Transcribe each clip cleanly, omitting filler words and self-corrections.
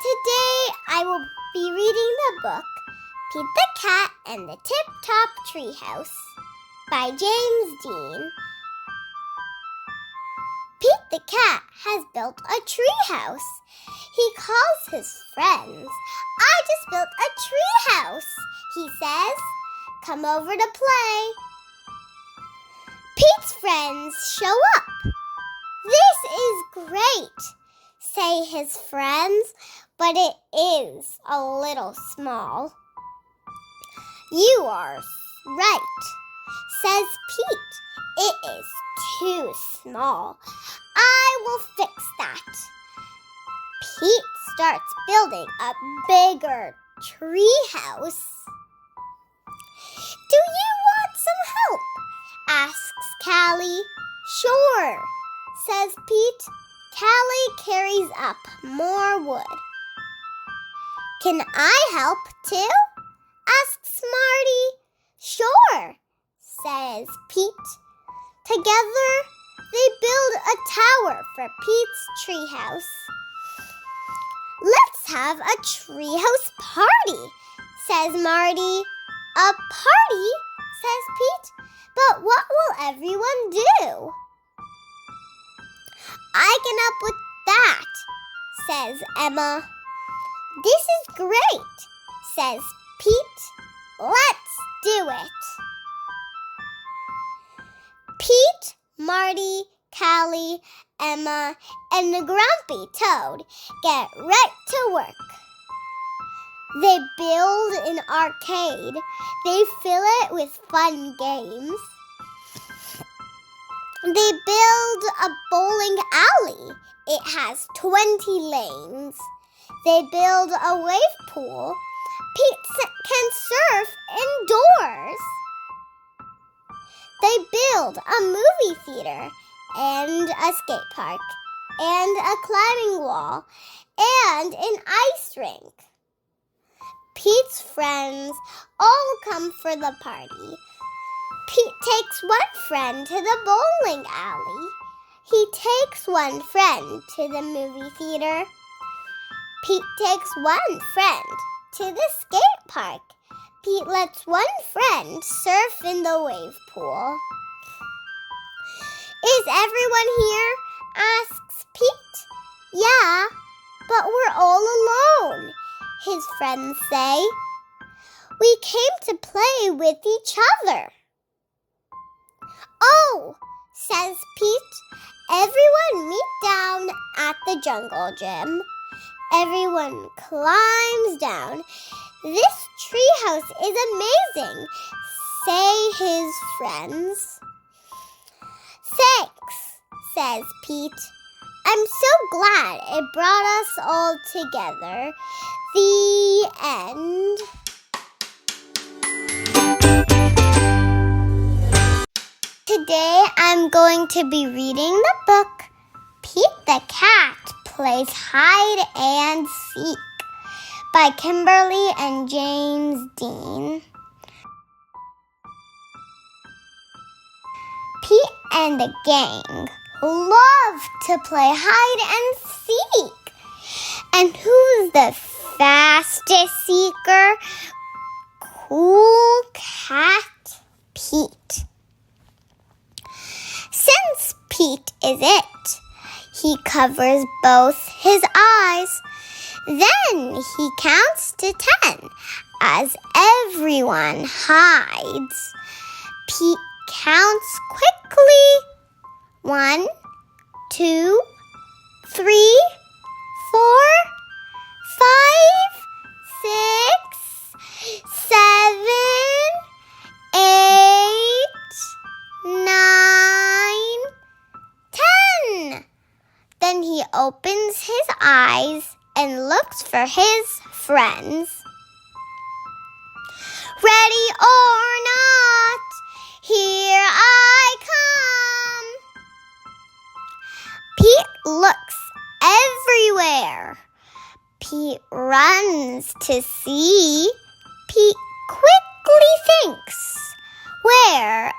Today I will be reading the book Pete the Cat and the Tip-Top Treehouse by James Dean. Pete the Cat has built a treehouse. He calls his friends. "I just built a treehouse," he says. "Come over to play." Pete's friends show up. "This is great," say his friends, but it is a little small. "You are right," says Pete. "It is too small. I will fix that." Pete starts building a bigger treehouse. "Do you want some help?" asks Callie. "Sure," says Pete. Callie carries up more wood. "Can I help too?" asks Marty. "Sure," says Pete. Together, they build a tower for Pete's treehouse. "Let's have a treehouse party," says Marty. "A party?" says Pete. "But what will everyone do?" "I can help with that," says Emma. "This is great," says Pete. "Let's do it." Pete, Marty, Callie, Emma, and the grumpy toad get right to work. They build an arcade. They fill it with fun games. They build a bowling alley. It has 20 lanes. They build a wave pool. Pete can surf indoors. They build a movie theater and a skate park and a climbing wall and an ice rink. Pete's friends all come for the party. Pete takes one friend to the bowling alley. He takes one friend to the movie theater. Pete takes one friend to the skate park. Pete lets one friend surf in the wave pool. "Is everyone here?" asks Pete. "Yeah, but we're all alone," his friends say. "We came to play with each other." "Oh," says Pete. "Everyone meet down at the jungle gym." Everyone climbs down. "This treehouse is amazing," say his friends. "Thanks," says Pete. "I'm so glad it brought us all together." The end. Today I'm going to be reading the book Pete the Cat Plays Hide and Seek by Kimberly and James Dean. Pete and the gang love to play hide and seek. And who's the fastest seeker? Cool Cat Pete. Since Pete is it, he covers both his eyes. Then he counts to 10 as everyone hides. Pete counts quickly. 1, 2, 3, 4, 5, 6, 7, 8, 9, 10. Then he opens his eyes and looks for his friends. "Ready or not, here I come." Pete looks everywhere. Pete runs to see. Pete quickly thinks, where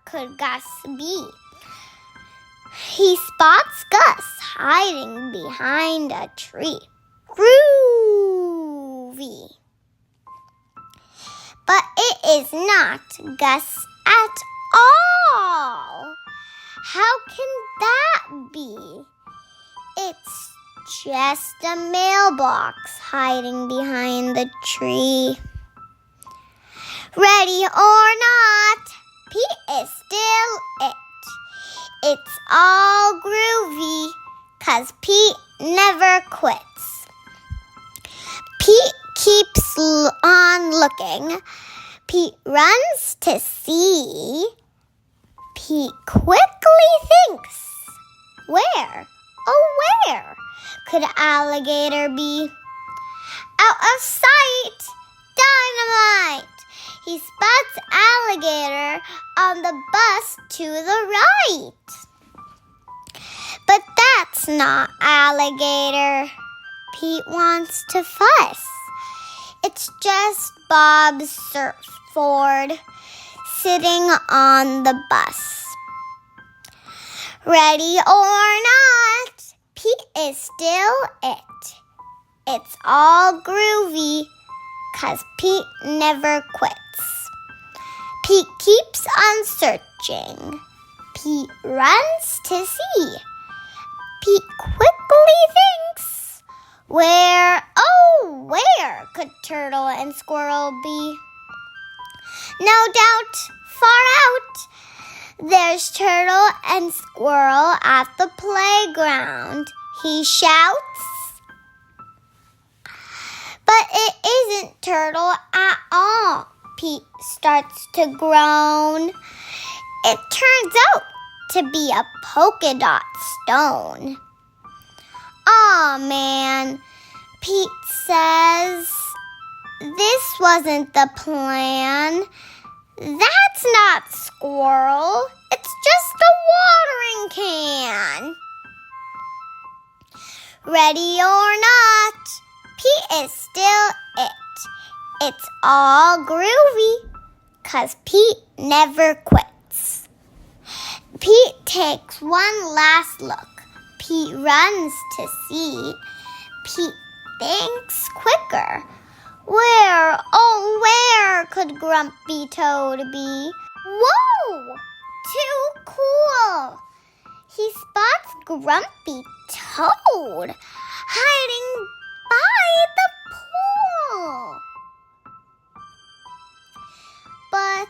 could Gus be? He spots Gus hiding behind a tree. Groovy. But it is not Gus at all. How can that be? It's just a mailbox hiding behind the tree. Ready or not, Pete is still it. It's all groovy, 'cause Pete never quits. Pete keeps on looking. Pete runs to see. Pete quickly thinks, where, oh where could alligator be? Out of sight, dynamite! He spots alligator on the bus to the right. But that's not alligator. Pete wants to fuss. It's just Bob's surfboard sitting on the bus. Ready or not, Pete is still it. It's all groovy, 'cause Pete never quits. Pete keeps on searching. Pete runs to see. Pete quickly thinks, where could turtle and squirrel be? No doubt, far out, there's turtle and squirrel at the playground. He shouts. But it isn't turtle at all. Pete starts to groan. It turns out to be a polka dot stone. Aw, man, Pete says, this wasn't the plan. That's not squirrel. It's just a watering can. Ready or not, Pete is still it. It's all groovy, 'cause Pete never quits. Pete takes one last look. Pete runs to see. Pete thinks quicker. Where could Grumpy Toad be? Whoa! Too cool! He spots Grumpy Toad hiding by the pool. But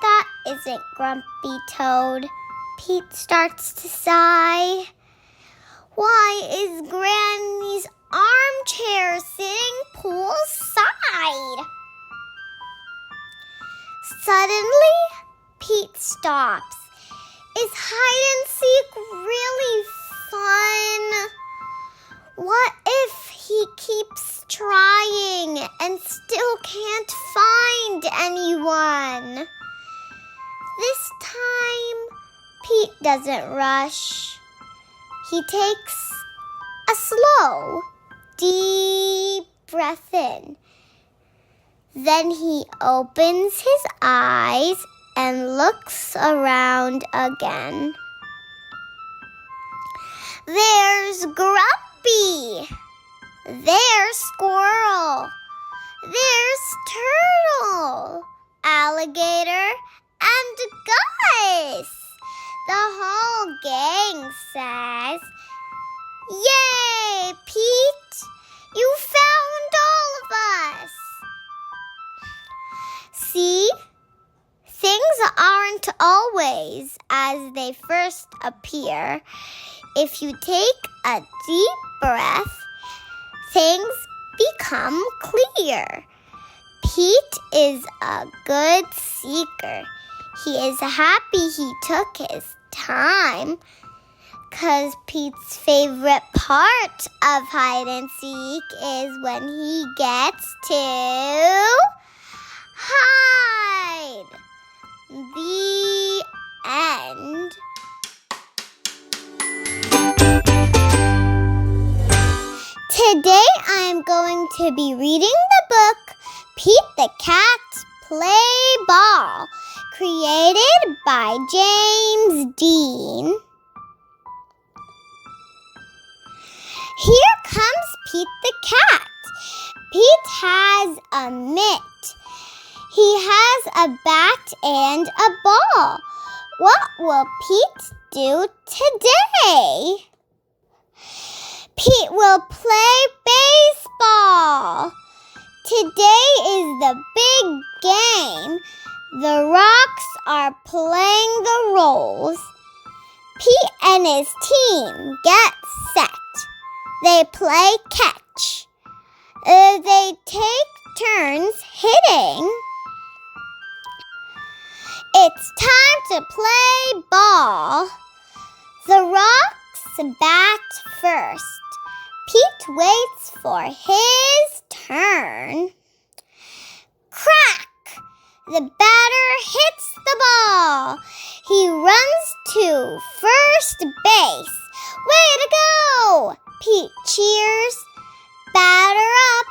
that isn't Grumpy Toad. Pete starts to sigh. Why is Granny's armchair sitting poolside? Suddenly, Pete stops. Is hide and seek really fun? What if he keeps trying and still can't find anyone? This time, Pete doesn't rush. He takes a slow, deep breath in. Then he opens his eyes and looks around again. There's Grumpy. There's Squirrel. There's Turtle, Alligator, and Gus. The whole gang says, "Yay, Pete! You found all of us!" See? Things aren't always as they first appear. If you take a deep breath, things become clear. Pete is a good seeker. He is happy he took his time, 'cause Pete's favorite part of hide and seek is when he gets to hide. The end. Today I'm going to be reading the book Pete the Cat Play Ball, created by James Dean. Here comes Pete the cat. Pete has a mitt. He has a bat and a ball. What will Pete do today? Pete will play baseball. Today is the big game. The Rocks are playing the roles. Pete and his team get set. They play catch. They take turns hitting. It's time to play ball. The Rocks bat first. Pete waits for his turn. Crack! The batter hits the ball. He runs to first base. Way to go! Pete cheers. Batter up,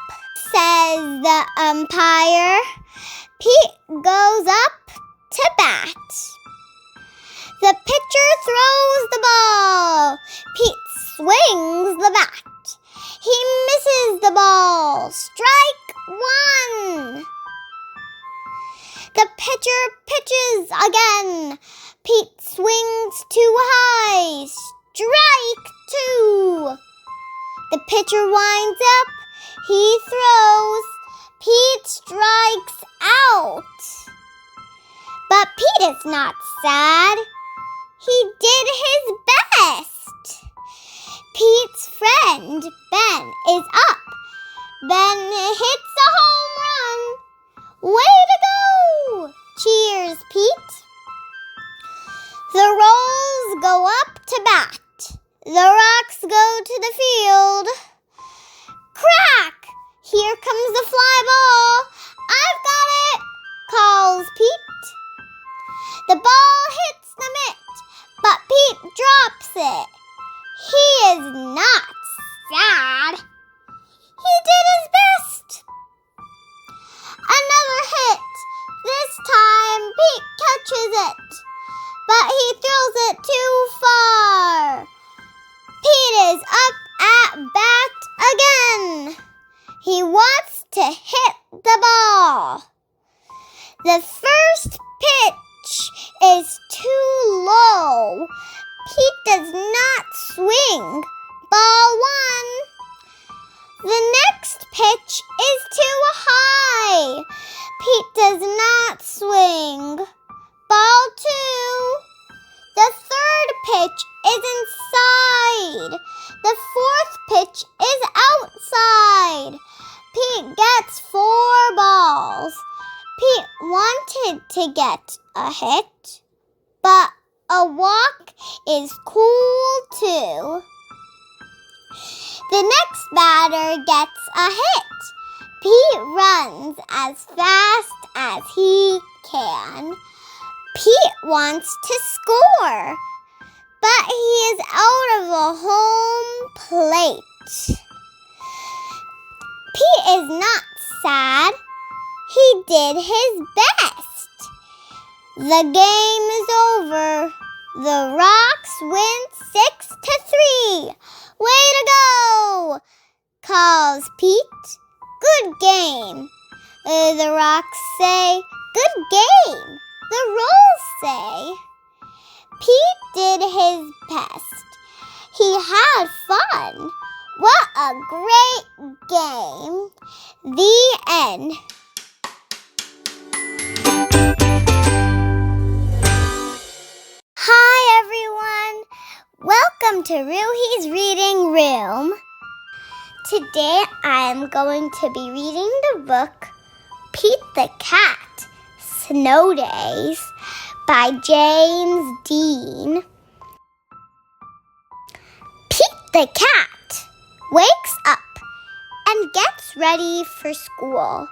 says the umpire. Pete goes up to bat. The pitcher throws the ball. Pete swings the bat. He misses the ball. Strike one. The pitcher pitches again. Pete swings too high. Strike two. The pitcher winds up. He throws. Pete strikes out. But Pete is not sad. He did his best. Pete's friend, Ben, is up. Ben hits a home run. Way to go! Cheers, Pete. The Rolls go up to bat. The Rocks go to the field. Crack! Here comes the fly ball. I've got it, calls Pete. The ball hits the mitt, but Pete drops it. He is not sad. He did his best. Another hit. This time Pete catches it, but he throws it too far. Pete is up at bat again. He wants to hit the ball. The first pitch is too low. Pete does not swing. Ball one. The next pitch is too high. Pete does not swing. Ball two. The third pitch is inside. The fourth pitch is outside. Pete gets 4 balls. Pete wanted to get a hit, but a walk is cool too. The next batter gets a hit. Pete runs as fast as he can. Pete wants to score, but he is out of the home plate. Pete is not sad. He did his best. The game is over. The Rocks win 6-3. Way to go, calls Pete. Good game. The Rocks say, good game. The Rolls say. Pete did his best. He had fun. What a great game. The end. Hi, everyone. Welcome to Ruhi's Reading Room. Today, I am going to be reading the book Pete the Cat, Snow Daze by James Dean. Pete the Cat wakes up and gets ready for school.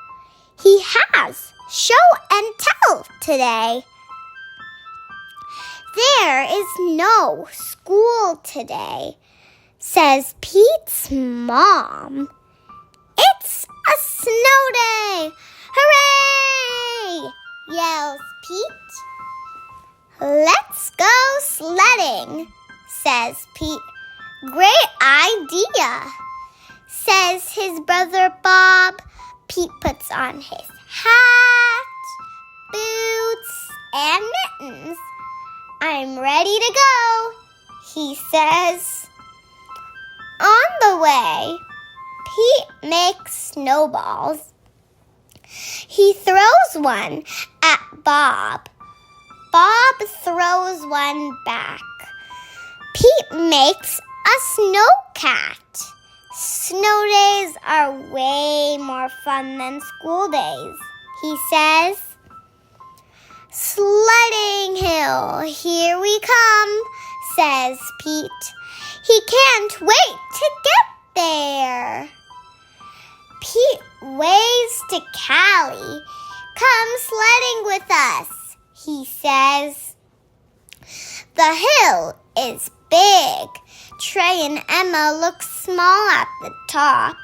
He has show and tell today. There is no school today, says Pete's mom. It's a snow day! Hooray! Yells Pete. Let's go sledding, says Pete. Great idea, says his brother Bob. Pete puts on his hat, boots, and mittens. I'm ready to go, he says. On the way, Pete makes snowballs. He throws one at Bob. Bob throws one back. Pete makes a snow cat. Snow days are way more fun than school days, he says. Sledding hill, here we come, says Pete. He can't wait to get there. Pete waves to Callie. Come sledding with us, he says. The hill is big. Trey and Emma look small at the top.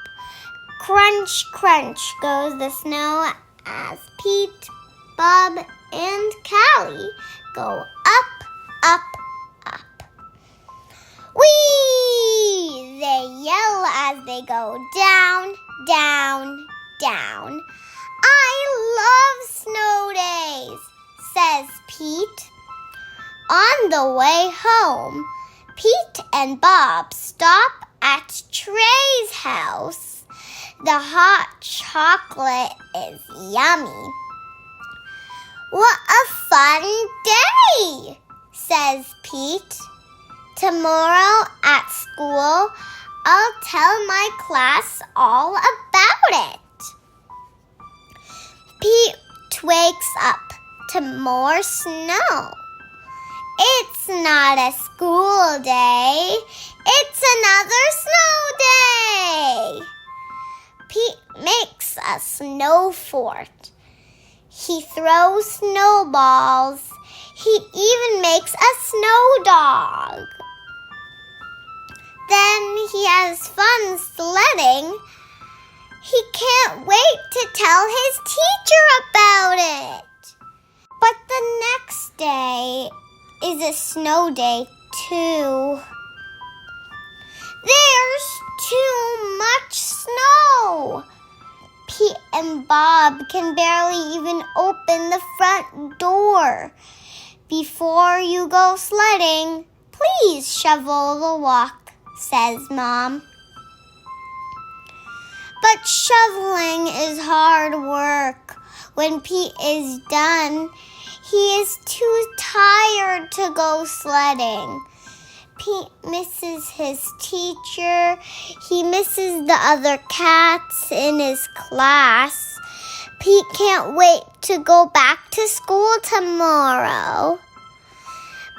Crunch, crunch goes the snow as Pete, Bob, and Callie go up, up, up. Whee! They yell as they go down, down, down. I love snow days, says Pete. On the way home, Pete and Bob stop at Trey's house. The hot chocolate is yummy. What a fun day, says Pete. Tomorrow at school, I'll tell my class all about it. Pete wakes up to more snow. It's not a school day. It's another snow day. Pete makes a snow fort. He throws snowballs. He even makes a snow dog. Then he has fun sledding. He can't wait to tell his teacher about it. But the next day is a snow day too. There's too much snow. Pete and Bob can barely even open the front door. Before you go sledding, please shovel the walk, says Mom. But shoveling is hard work. When Pete is done, he is too tired to go sledding. Pete misses his teacher. He misses the other cats in his class. Pete can't wait to go back to school tomorrow.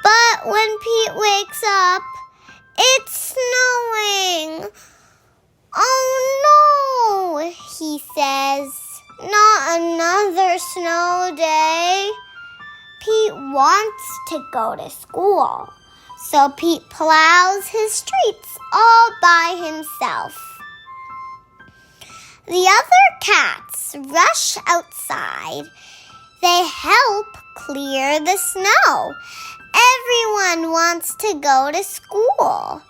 But when Pete wakes up, it's snowing. Oh no, he says. Not another snow day. Pete wants to go to school. So Pete plows his streets all by himself. The other cats rush outside. They help clear the snow. Everyone wants to go to school.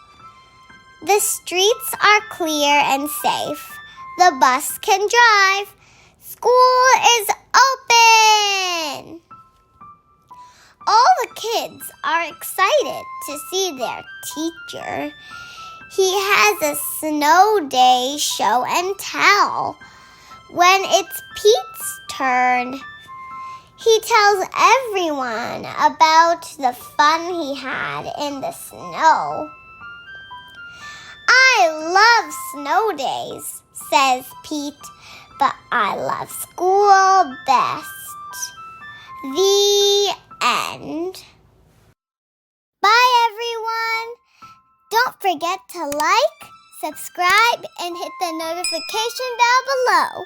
The streets are clear and safe. The bus can drive. School is open. All the kids are excited to see their teacher. He has a snow day show and tell. When it's Pete's turn, he tells everyone about the fun he had in the snow. I love snow days, says Pete, but I love school best. The end. Bye, everyone. Don't forget to like, subscribe, and hit the notification bell below.